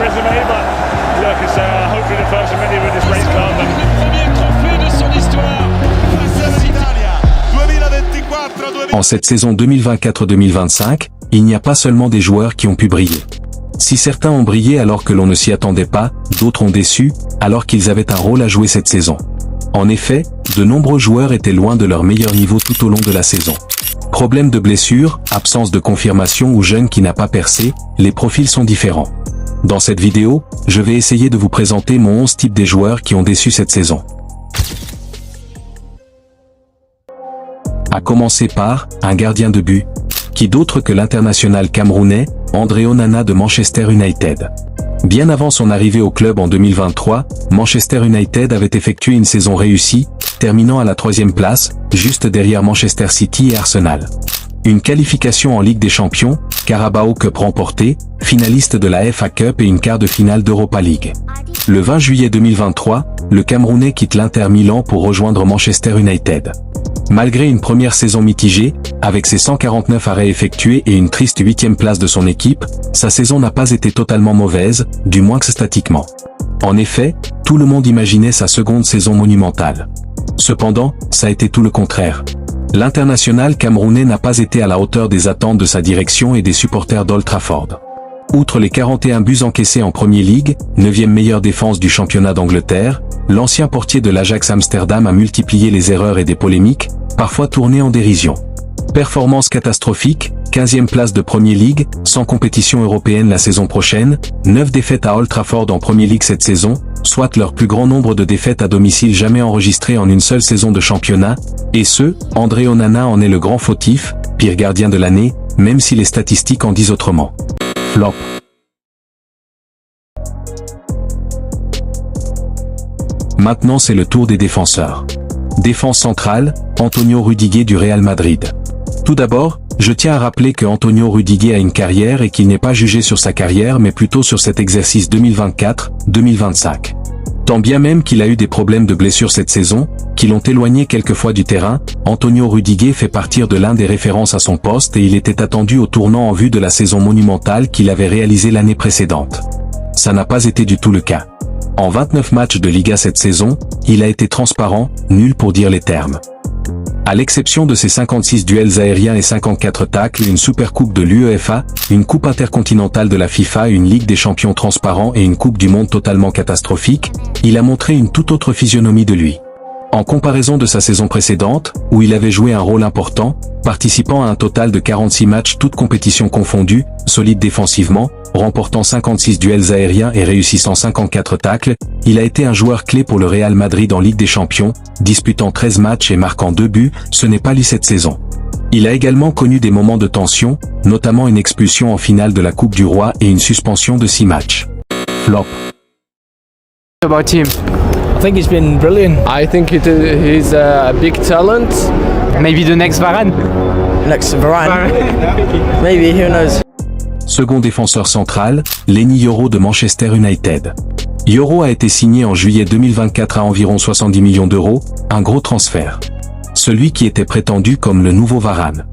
resume, but look, it's hopefully the first of many with this race car. Le premier trophée de son histoire. En cette saison 2024-2025, il n'y a pas seulement des joueurs qui ont pu briller. Si certains ont brillé alors que l'on ne s'y attendait pas, d'autres ont déçu, alors qu'ils avaient un rôle à jouer cette saison. En effet, de nombreux joueurs étaient loin de leur meilleur niveau tout au long de la saison. Problème de blessure, absence de confirmation ou jeune qui n'a pas percé, les profils sont différents. Dans cette vidéo, je vais essayer de vous présenter mon 11 types des joueurs qui ont déçu cette saison. À commencer par, un gardien de but. Qui d'autre que l'international camerounais, André Onana de Manchester United. Bien avant son arrivée au club en 2023, Manchester United avait effectué une saison réussie, terminant à la 3e place, juste derrière Manchester City et Arsenal. Une qualification en Ligue des Champions, Carabao Cup remportée, finaliste de la FA Cup et une quart de finale d'Europa League. Le 20 juillet 2023, le Camerounais quitte l'Inter Milan pour rejoindre Manchester United. Malgré une première saison mitigée, avec ses 149 arrêts effectués et une triste 8e place de son équipe, sa saison n'a pas été totalement mauvaise, du moins que statiquement. En effet, tout le monde imaginait sa seconde saison monumentale. Cependant, ça a été tout le contraire. L'international camerounais n'a pas été à la hauteur des attentes de sa direction et des supporters d'Old Trafford. Outre les 41 buts encaissés en Premier League, 9e meilleure défense du championnat d'Angleterre, l'ancien portier de l'Ajax Amsterdam a multiplié les erreurs et des polémiques, parfois tournées en dérision. Performance catastrophique, 15e place de Premier League, sans compétition européenne la saison prochaine, 9 défaites à Old Trafford en Premier League cette saison, soit leur plus grand nombre de défaites à domicile jamais enregistrées en une seule saison de championnat, et ce, André Onana en est le grand fautif, pire gardien de l'année, même si les statistiques en disent autrement. Flop. Maintenant c'est le tour des défenseurs. Défense centrale, Antonio Rudiger du Real Madrid. Tout d'abord, je tiens à rappeler que Antonio Rudiger a une carrière et qu'il n'est pas jugé sur sa carrière mais plutôt sur cet exercice 2024-2025. Tant bien même qu'il a eu des problèmes de blessure cette saison, qui l'ont éloigné quelquefois du terrain, Antonio Rudiger fait partir de l'un des références à son poste et il était attendu au tournant en vue de la saison monumentale qu'il avait réalisée l'année précédente. Ça n'a pas été du tout le cas. En 29 matchs de Liga cette saison, il a été transparent, nul pour dire les termes. À l'exception de ses 56 duels aériens et 54 tacles, une Supercoupe de l'UEFA, une Coupe intercontinentale de la FIFA, une Ligue des champions transparent et une Coupe du monde totalement catastrophique, il a montré une toute autre physionomie de lui. En comparaison de sa saison précédente, où il avait joué un rôle important, participant à un total de 46 matchs toutes compétitions confondues, solide défensivement, remportant 56 duels aériens et réussissant 54 tacles, il a été un joueur clé pour le Real Madrid en Ligue des Champions, disputant 13 matchs et marquant 2 buts, ce n'est pas lui cette saison. Il a également connu des moments de tension, notamment une expulsion en finale de la Coupe du Roi et une suspension de 6 matchs. Flop. About him? I think he's been brilliant. I think he's a big talent. Maybe the next Varane. Next Varane. Maybe, who knows. Second défenseur central, Lenny Yoro de Manchester United. Yoro a été signé en juillet 2024 à environ 70 millions d'euros, un gros transfert. Celui qui était prétendu comme le nouveau Varane.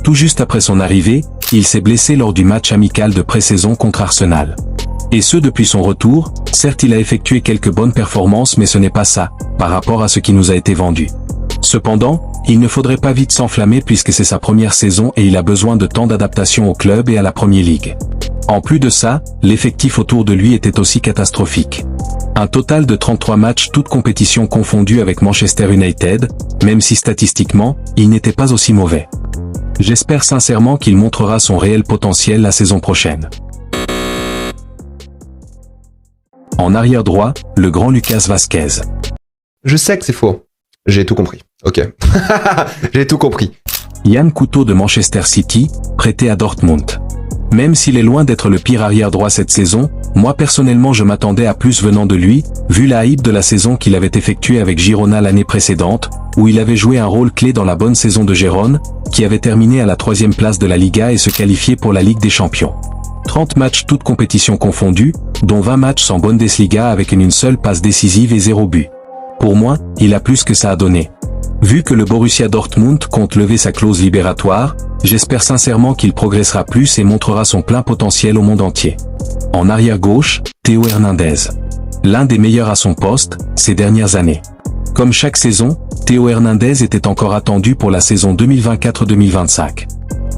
Tout juste après son arrivée, il s'est blessé lors du match amical de pré-saison contre Arsenal. Et ce depuis son retour, certes il a effectué quelques bonnes performances mais ce n'est pas ça, par rapport à ce qui nous a été vendu. Cependant, il ne faudrait pas vite s'enflammer puisque c'est sa première saison et il a besoin de temps d'adaptation au club et à la Premier League. En plus de ça, l'effectif autour de lui était aussi catastrophique. Un total de 33 matchs toutes compétitions confondues avec Manchester United, même si statistiquement, il n'était pas aussi mauvais. J'espère sincèrement qu'il montrera son réel potentiel la saison prochaine. En arrière droit, le grand Lucas Vazquez. Je sais que c'est faux. J'ai tout compris. Ok. J'ai tout compris. Yann Couto de Manchester City, prêté à Dortmund. Même s'il est loin d'être le pire arrière droit cette saison, moi personnellement je m'attendais à plus venant de lui, vu la hype de la saison qu'il avait effectuée avec Girona l'année précédente, où il avait joué un rôle clé dans la bonne saison de Gérone, qui avait terminé à la 3e place de la Liga et se qualifié pour la Ligue des Champions. 30 matchs toutes compétitions confondues, dont 20 matchs sans Bundesliga avec une seule passe décisive et 0 but. Pour moi, il a plus que ça à donner. Vu que le Borussia Dortmund compte lever sa clause libératoire, j'espère sincèrement qu'il progressera plus et montrera son plein potentiel au monde entier. En arrière gauche, Théo Hernandez. L'un des meilleurs à son poste, ces dernières années. Comme chaque saison, Théo Hernandez était encore attendu pour la saison 2024-2025.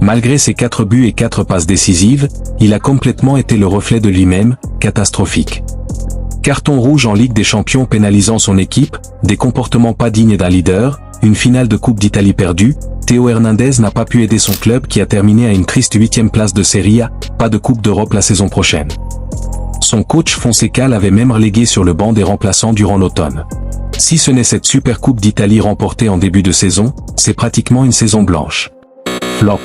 Malgré ses 4 buts et 4 passes décisives, il a complètement été le reflet de lui-même, catastrophique. Carton rouge en Ligue des Champions pénalisant son équipe, des comportements pas dignes d'un leader, une finale de Coupe d'Italie perdue, Théo Hernandez n'a pas pu aider son club qui a terminé à une triste 8e place de Serie A, pas de Coupe d'Europe la saison prochaine. Son coach Fonseca l'avait même relégué sur le banc des remplaçants durant l'automne. Si ce n'est cette Super Coupe d'Italie remportée en début de saison, c'est pratiquement une saison blanche. Flop.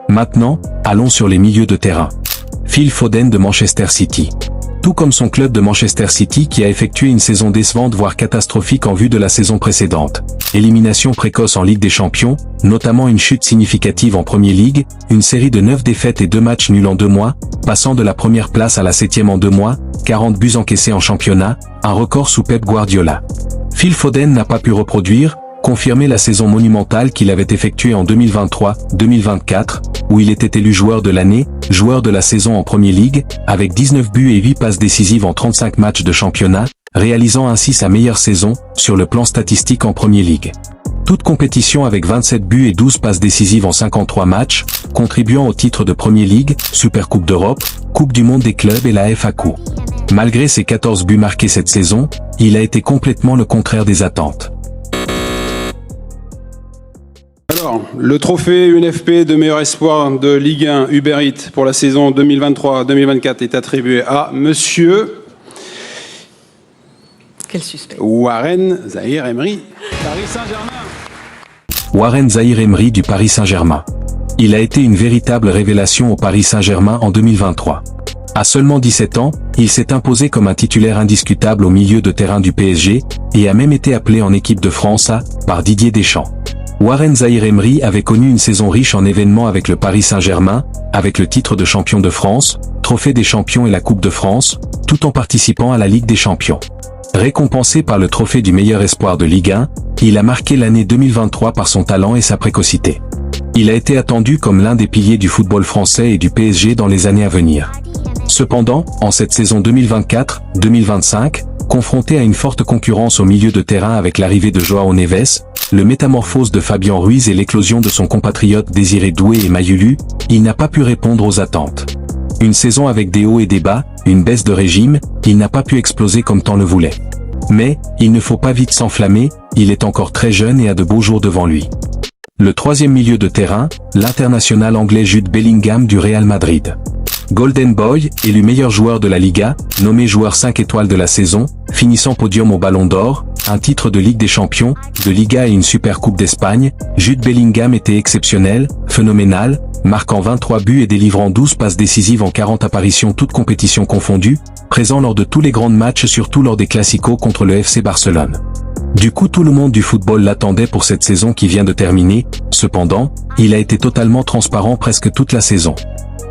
Maintenant, allons sur les milieux de terrain. Phil Foden de Manchester City. Tout comme son club de Manchester City qui a effectué une saison décevante voire catastrophique en vue de la saison précédente. Élimination précoce en Ligue des Champions, notamment une chute significative en Premier League, une série de 9 défaites et 2 matchs nuls en 2 mois, passant de la première place à la 7e en 2 mois, 40 buts encaissés en championnat, un record sous Pep Guardiola. Phil Foden n'a pas pu reproduire, confirmer la saison monumentale qu'il avait effectuée en 2023-2024, où il était élu joueur de l'année, joueur de la saison en Premier League, avec 19 buts et 8 passes décisives en 35 matchs de championnat, réalisant ainsi sa meilleure saison, sur le plan statistique en Premier League. Toute compétition avec 27 buts et 12 passes décisives en 53 matchs, contribuant au titre de Premier League, Super Coupe d'Europe, Coupe du Monde des clubs et la FA Cup. Malgré ses 14 buts marqués cette saison, il a été complètement le contraire des attentes. Alors, le trophée UNFP de meilleur espoir de Ligue 1 Uber Eats pour la saison 2023-2024 est attribué à monsieur... Quel suspect. Warren Zaïre-Emery, Paris Saint-Germain. Warren Zaïre-Emery du Paris Saint-Germain. Il a été une véritable révélation au Paris Saint-Germain en 2023. À seulement 17 ans, il s'est imposé comme un titulaire indiscutable au milieu de terrain du PSG, et a même été appelé en équipe de France A, par Didier Deschamps. Warren Zaïre-Emery avait connu une saison riche en événements avec le Paris Saint-Germain, avec le titre de champion de France, Trophée des champions et la Coupe de France, tout en participant à la Ligue des champions. Récompensé par le trophée du meilleur espoir de Ligue 1, il a marqué l'année 2023 par son talent et sa précocité. Il a été attendu comme l'un des piliers du football français et du PSG dans les années à venir. Cependant, en cette saison 2024-2025, confronté à une forte concurrence au milieu de terrain avec l'arrivée de Joao Neves, le métamorphose de Fabien Ruiz et l'éclosion de son compatriote Désiré Doué et Mayulu, il n'a pas pu répondre aux attentes. Une saison avec des hauts et des bas, une baisse de régime, il n'a pas pu exploser comme tant le voulait. Mais, il ne faut pas vite s'enflammer, il est encore très jeune et a de beaux jours devant lui. Le troisième milieu de terrain, l'international anglais Jude Bellingham du Real Madrid. Golden Boy, élu meilleur joueur de la Liga, nommé joueur 5 étoiles de la saison, finissant podium au Ballon d'Or, un titre de Ligue des Champions, de Liga et une Super Coupe d'Espagne, Jude Bellingham était exceptionnel, phénoménal, marquant 23 buts et délivrant 12 passes décisives en 40 apparitions toutes compétitions confondues, présent lors de tous les grands matchs surtout lors des Clasico contre le FC Barcelone. Du coup tout le monde du football l'attendait pour cette saison qui vient de terminer, cependant, il a été totalement transparent presque toute la saison.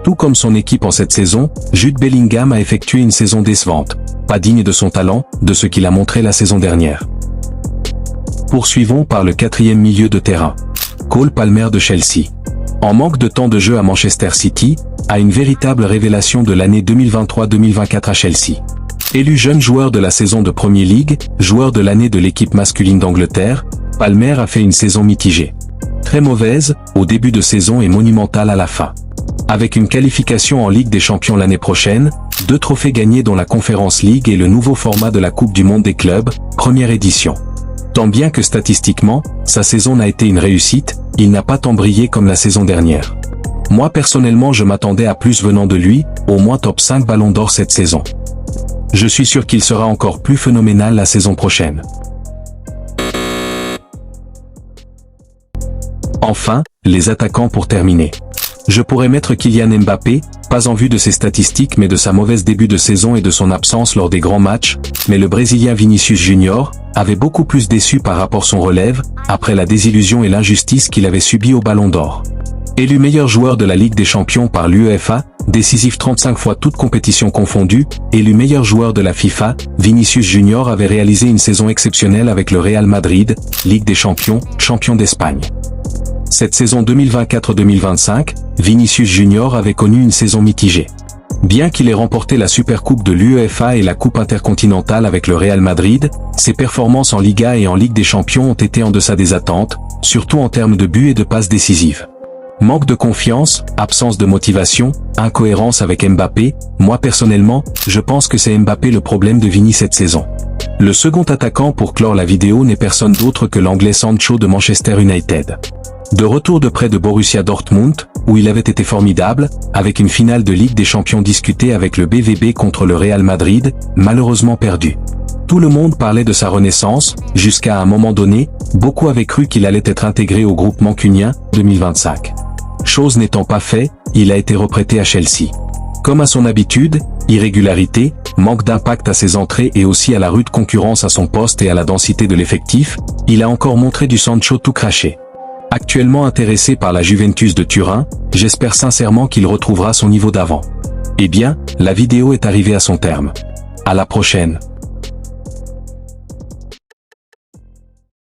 Tout comme son équipe en cette saison, Jude Bellingham a effectué une saison décevante, pas digne de son talent, de ce qu'il a montré la saison dernière. Poursuivons par le quatrième milieu de terrain. Cole Palmer de Chelsea. En manque de temps de jeu à Manchester City, a une véritable révélation de l'année 2023-2024 à Chelsea. Élu jeune joueur de la saison de Premier League, joueur de l'année de l'équipe masculine d'Angleterre, Palmer a fait une saison mitigée. Très mauvaise, au début de saison et monumentale à la fin. Avec une qualification en Ligue des Champions l'année prochaine, 2 trophées gagnés dont la Conference League et le nouveau format de la Coupe du Monde des clubs, première édition. Tant bien que statistiquement, sa saison n'a été une réussite, il n'a pas tant brillé comme la saison dernière. Moi personnellement je m'attendais à plus venant de lui, au moins top 5 Ballon d'Or cette saison. Je suis sûr qu'il sera encore plus phénoménal la saison prochaine. Enfin, les attaquants pour terminer. Je pourrais mettre Kylian Mbappé, pas en vue de ses statistiques mais de sa mauvaise début de saison et de son absence lors des grands matchs, mais le Brésilien Vinicius Junior avait beaucoup plus déçu par rapport à son relève, après la désillusion et l'injustice qu'il avait subie au Ballon d'Or. Élu meilleur joueur de la Ligue des Champions par l'UEFA, décisif 35 fois toutes compétitions confondues, élu meilleur joueur de la FIFA, Vinicius Junior avait réalisé une saison exceptionnelle avec le Real Madrid, Ligue des Champions, champion d'Espagne. Cette saison 2024-2025, Vinicius Junior avait connu une saison mitigée. Bien qu'il ait remporté la Supercoupe de l'UEFA et la Coupe intercontinentale avec le Real Madrid, ses performances en Liga et en Ligue des Champions ont été en deçà des attentes, surtout en termes de buts et de passes décisives. Manque de confiance, absence de motivation, incohérence avec Mbappé, moi personnellement, je pense que c'est Mbappé le problème de Vini cette saison. Le second attaquant pour clore la vidéo n'est personne d'autre que l'anglais Sancho de Manchester United. De retour de près de Borussia Dortmund, où il avait été formidable, avec une finale de Ligue des Champions disputée avec le BVB contre le Real Madrid, malheureusement perdu. Tout le monde parlait de sa renaissance, jusqu'à un moment donné, beaucoup avaient cru qu'il allait être intégré au groupe mancunien 2025. Chose n'étant pas fait, il a été reprêté à Chelsea. Comme à son habitude, irrégularité, manque d'impact à ses entrées et aussi à la rude concurrence à son poste et à la densité de l'effectif, il a encore montré du Sancho tout craché. Actuellement intéressé par la Juventus de Turin, j'espère sincèrement qu'il retrouvera son niveau d'avant. Eh bien, la vidéo est arrivée à son terme. À la prochaine.